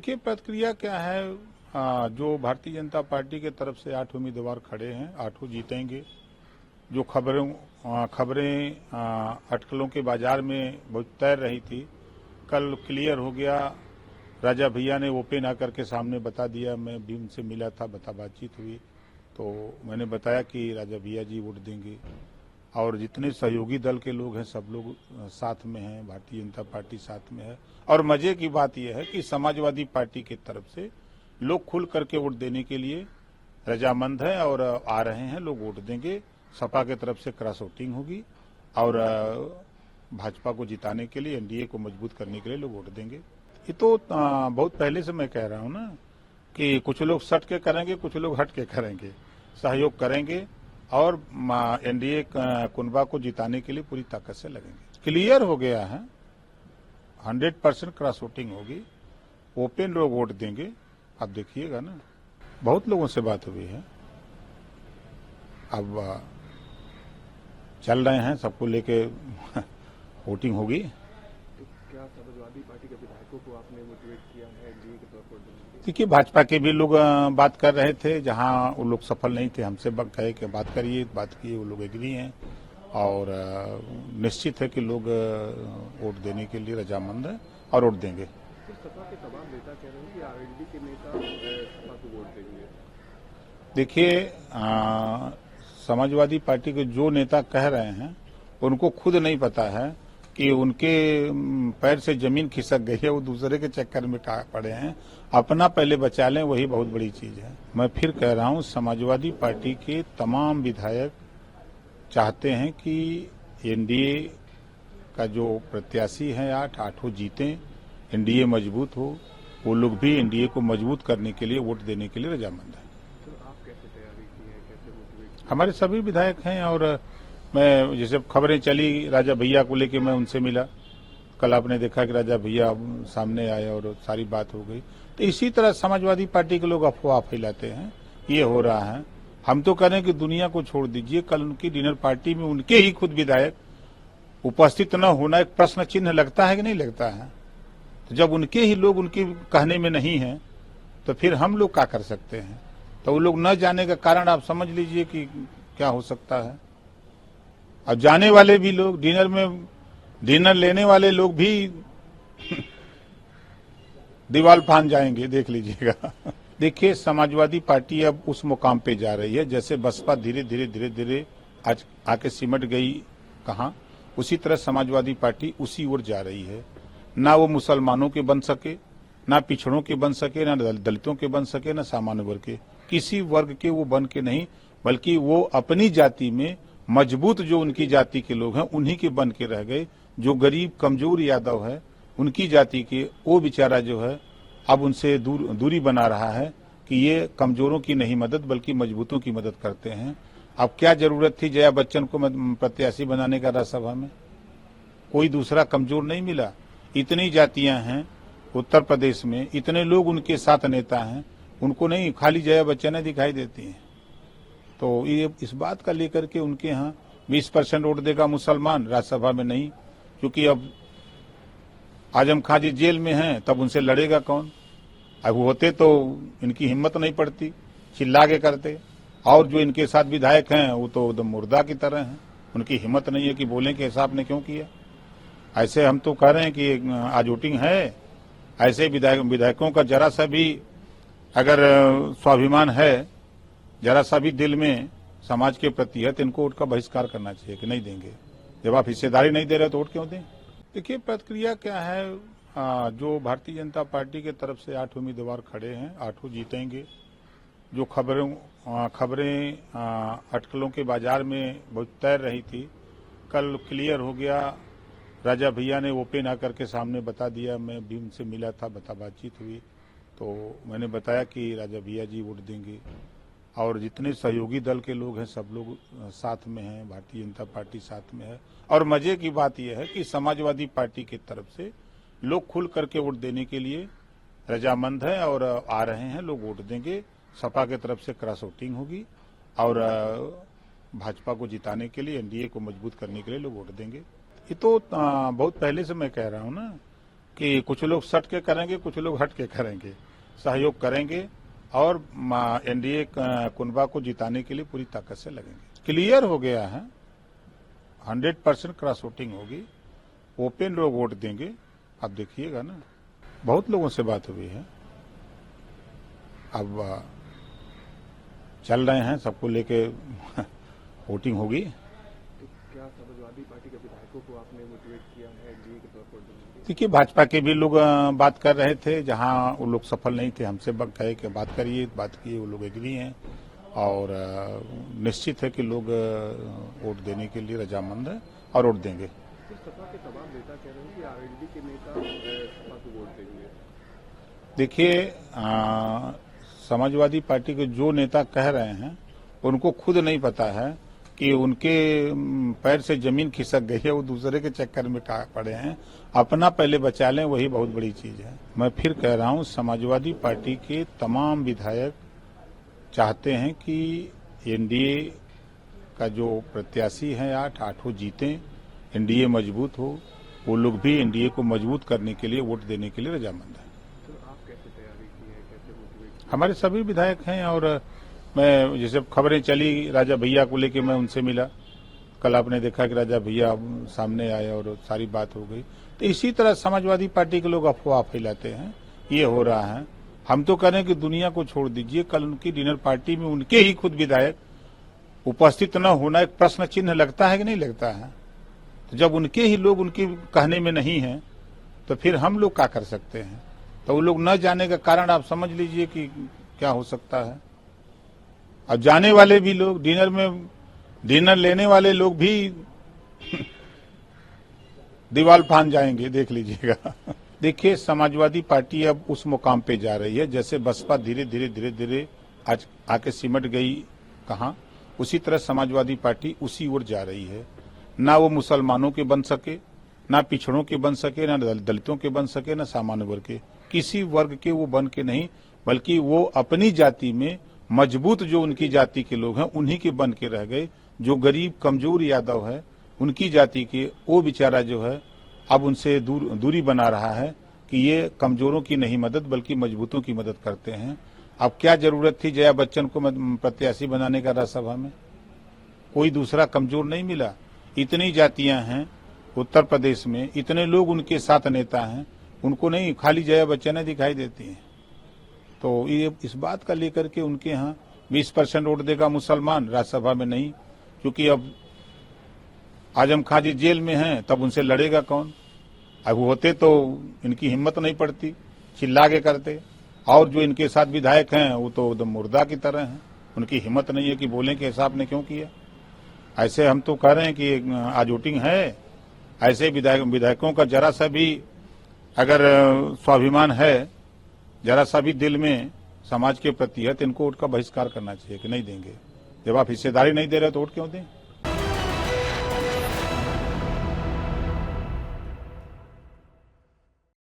देखिए प्रतिक्रिया क्या है। जो भारतीय जनता पार्टी के तरफ से 8 उम्मीदवार खड़े हैं, 8 जीतेंगे। जो खबरें अटकलों के बाजार में बहुत तैर रही थी, कल क्लियर हो गया। राजा भैया ने ओपन आकर के सामने बता दिया। मैं भी उनसे मिला था, बातचीत हुई तो मैंने बताया कि राजा भैया जी वोट देंगे और जितने सहयोगी दल के लोग हैं सब लोग साथ में हैं, भारतीय जनता पार्टी साथ में है। और मजे की बात यह है कि समाजवादी पार्टी की तरफ से लोग खुल करके वोट देने के लिए रजामंद है और आ रहे हैं, लोग वोट देंगे। सपा की तरफ से क्रॉस वोटिंग होगी और भाजपा को जिताने के लिए, एनडीए को मजबूत करने के लिए लोग वोट देंगे। ये तो बहुत पहले से मैं कह रहा हूं ना कि कुछ लोग सट के करेंगे, कुछ लोग हट के करेंगे, सहयोग करेंगे और एनडीए कुनबा को जिताने के लिए पूरी ताकत से लगेंगे। क्लियर हो गया है, 100% क्रॉस वोटिंग होगी, ओपन लोग वोट देंगे। आप देखिएगा ना, बहुत लोगों से बात हुई है, अब चल रहे हैं, सबको लेके वोटिंग होगी। तो क्या समाजवादी पार्टी के विधायकों को आपने मोटिवेट किया है एनडीए के तौर पर? देखिए भाजपा के भी लोग बात कर रहे थे, जहां वो लोग सफल नहीं थे, हमसे कहे कि बात करिए, बात किए, वो लोग एग्री हैं और निश्चित है कि लोग वोट देने के लिए रजामंद हैं और वोट देंगे। तो सपा के तमाम नेता कह रहे हैं कि आरएलडी के नेता सपा को वोट देंगे। देखिए समाजवादी पार्टी के जो नेता कह रहे हैं उनको खुद नहीं पता है कि उनके पैर से जमीन खिसक गई है, वो दूसरे के चक्कर में पड़े हैं। अपना पहले बचा लें, वही बहुत बड़ी चीज है। मैं फिर कह रहा हूं, समाजवादी पार्टी के तमाम विधायक चाहते हैं कि एनडीए का जो प्रत्याशी है आठों जीतें, एनडीए मजबूत हो। वो लोग भी एनडीए को मजबूत करने के लिए, वोट देने के लिए रजामंद है। तो आप कैसे तैयारी की है, कैसे मोटिवेट? हमारे सभी विधायक हैं और मैं, जैसे खबरें चली राजा भैया को लेके, मैं उनसे मिला। कल आपने देखा कि राजा भैया सामने आए और सारी बात हो गई। तो इसी तरह समाजवादी पार्टी के लोग अफवाह फैलाते हैं, ये हो रहा है। हम तो कह रहे हैं कि दुनिया को छोड़ दीजिए, कल उनकी डिनर पार्टी में उनके ही खुद विधायक उपस्थित न होना एक प्रश्न चिन्ह लगता है कि नहीं लगता है? तो जब उनके ही लोग उनके कहने में नहीं है तो फिर हम लोग क्या कर सकते हैं? तो वो लोग न जाने का कारण आप समझ लीजिए कि क्या हो सकता है। अब जाने वाले भी लोग, डिनर लेने वाले लोग भी दीवार फांद जाएंगे, देख लीजिएगा। देखिए समाजवादी पार्टी अब उस मुकाम पे जा रही है जैसे बसपा धीरे धीरे आज आके सिमट गई कहां, उसी तरह समाजवादी पार्टी उसी ओर जा रही है। ना वो मुसलमानों के बन सके, ना पिछड़ों के बन सके, ना दलितों के बन सके, ना सामान्य वर्ग के, किसी वर्ग के वो बन के नहीं, बल्कि वो अपनी जाति में मजबूत जो उनकी जाति के लोग हैं उन्हीं के बन के रह गए। जो गरीब कमजोर यादव है उनकी जाति के, वो बेचारा जो है अब उनसे दूरी बना रहा है कि ये कमजोरों की नहीं मदद बल्कि मजबूतों की मदद करते हैं। अब क्या जरूरत थी जया बच्चन को प्रत्याशी बनाने का राज्यसभा में? कोई दूसरा कमजोर नहीं मिला। इतनी जातियां हैं उत्तर प्रदेश में, इतने लोग उनके साथ नेता हैं, उनको नहीं, खाली जया बच्चन दिखाई देती हैं। तो ये इस बात का लेकर के उनके यहाँ 20% वोट देगा मुसलमान, राज्यसभा में नहीं, क्योंकि अब आजम खां जी जेल में हैं, तब उनसे लड़ेगा कौन? अब होते तो इनकी हिम्मत नहीं पड़ती, चिल्ला के करते। और जो इनके साथ विधायक हैं वो तो एकदम मुर्दा की तरह हैं, उनकी हिम्मत नहीं है कि बोलें कि ऐसा आपने क्यों किया। ऐसे हम तो कह रहे हैं कि आज वोटिंग है, ऐसे विधायकों का जरा सा भी अगर स्वाभिमान है, जरा सा भी दिल में समाज के प्रति है, तो इनको वोट का बहिष्कार करना चाहिए कि नहीं देंगे। जब आप हिस्सेदारी नहीं दे रहे तो वोट क्यों दें? देखिए प्रतिक्रिया क्या है। जो भारतीय जनता पार्टी के तरफ से 8 उम्मीदवार खड़े हैं, 8 जीतेंगे। जो खबरें अटकलों के बाजार में बहुत तैर रही थी, कल क्लियर हो गया। राजा भैया ने ओपन आकर के सामने बता दिया। मैं भी उनसे मिला था, बातचीत हुई तो मैंने बताया कि राजा भैया जी वोट देंगे और जितने सहयोगी दल के लोग हैं सब लोग साथ में हैं, भारतीय जनता पार्टी साथ में है। और मजे की बात यह है कि समाजवादी पार्टी की तरफ से लोग खुल करके वोट देने के लिए रजामंद है और आ रहे हैं, लोग वोट देंगे। सपा की तरफ से क्रॉस वोटिंग होगी और भाजपा को जिताने के लिए, एनडीए को मजबूत करने के लिए लोग वोट देंगे। ये तो बहुत पहले से मैं कह रहा हूं ना कि कुछ लोग सट के करेंगे, कुछ लोग हट के करेंगे, सहयोग करेंगे और एनडीए कुनबा को जिताने के लिए पूरी ताकत से लगेंगे। क्लियर हो गया है, 100% क्रॉस वोटिंग होगी, ओपन लोग वोट देंगे। आप देखिएगा ना, बहुत लोगों से बात हुई है, अब चल रहे हैं, सबको लेके वोटिंग होगी। तो क्या समाजवादी पार्टी के विधायकों को आपने मोटिवेट किया है एनडीए के तौर पर? देखिए, भाजपा के भी लोग बात कर रहे थे, जहां वो लोग सफल नहीं थे, हमसे कहे कि बात करिए, बात किए, वो लोग एग्री हैं और निश्चित है कि लोग वोट देने के लिए रजामंद है और वोट देंगे। तो सपा के तमाम नेता कह रहे हैं कि आरएलडी के नेता सपा को वोट देंगे। देखिए, समाजवादी पार्टी के जो नेता कह रहे हैं उनको खुद नहीं पता है कि उनके पैर से जमीन खिसक गई है, वो दूसरे के चक्कर में पड़े हैं। अपना पहले बचा लें, वही बहुत बड़ी चीज है। मैं फिर कह रहा हूं, समाजवादी पार्टी के तमाम विधायक चाहते हैं कि एनडीए का जो प्रत्याशी है आठों जीतें, एनडीए मजबूत हो। वो लोग भी एनडीए को मजबूत करने के लिए वोट देने के लिए रजामंद है। तो आप कैसे तैयारी की है, कैसे मोटिवेट? हमारे सभी विधायक हैं और मैं, जैसे खबरें चली राजा भैया को लेके, मैं उनसे मिला कल, आपने देखा कि राजा भैया सामने आए और सारी बात हो गई। तो इसी तरह समाजवादी पार्टी के लोग अफवाह फैलाते हैं, ये हो रहा है। हम तो कह रहे हैं कि दुनिया को छोड़ दीजिए, कल उनकी डिनर पार्टी में उनके ही खुद विधायक उपस्थित न होना एक प्रश्न चिन्ह लगता है कि नहीं लगता है? तो जब उनके ही लोग उनके कहने में नहीं है तो फिर हम लोग क्या कर सकते हैं? तो वो लोग न जाने का कारण आप समझ लीजिए कि क्या हो सकता है। और जाने वाले भी लोग, डिनर लेने वाले लोग भी दीवाल फान जाएंगे, देख लीजिएगा। देखिए, समाजवादी पार्टी अब उस मुकाम पे जा रही है जैसे बसपा धीरे धीरे आज आके सिमट गई कहाँ, उसी तरह समाजवादी पार्टी उसी ओर जा रही है। ना वो मुसलमानों के बन सके, ना पिछड़ों के बन सके, ना दलितों के बन सके, ना सामान्य वर्ग के, किसी वर्ग के वो बन के नहीं, बल्कि वो अपनी जाति में मजबूत जो उनकी जाति के लोग हैं उन्हीं के बन के रह गए। जो गरीब कमजोर यादव है उनकी जाति के, वो बेचारा जो है अब उनसे दूरी बना रहा है कि ये कमजोरों की नहीं मदद बल्कि मजबूतों की मदद करते हैं। अब क्या जरूरत थी जया बच्चन को प्रत्याशी बनाने का राज्यसभा में? कोई दूसरा कमजोर नहीं मिला। इतनी जातियां हैं उत्तर प्रदेश में, इतने लोग उनके साथ नेता हैं, उनको नहीं, खाली जया बच्चन दिखाई देती हैं। तो ये इस बात का लेकर के उनके यहाँ 20% वोट देगा मुसलमान, राज्यसभा में नहीं, क्योंकि अब आजम खां जी जेल में हैं, तब उनसे लड़ेगा कौन? अब होते तो इनकी हिम्मत नहीं पड़ती, चिल्ला के करते। और जो इनके साथ विधायक हैं वो तो एकदम मुर्दा की तरह हैं, उनकी हिम्मत नहीं है कि बोलें कि ऐसा आपने क्यों किया। ऐसे हम तो कह रहे हैं कि आज वोटिंग है, ऐसे विधायकों का जरा सा भी अगर स्वाभिमान है, जरा सा भी दिल में समाज के प्रति है, तो इनको वोट का बहिष्कार करना चाहिए कि नहीं देंगे। जब आप हिस्सेदारी नहीं दे रहे तो वोट क्यों दें?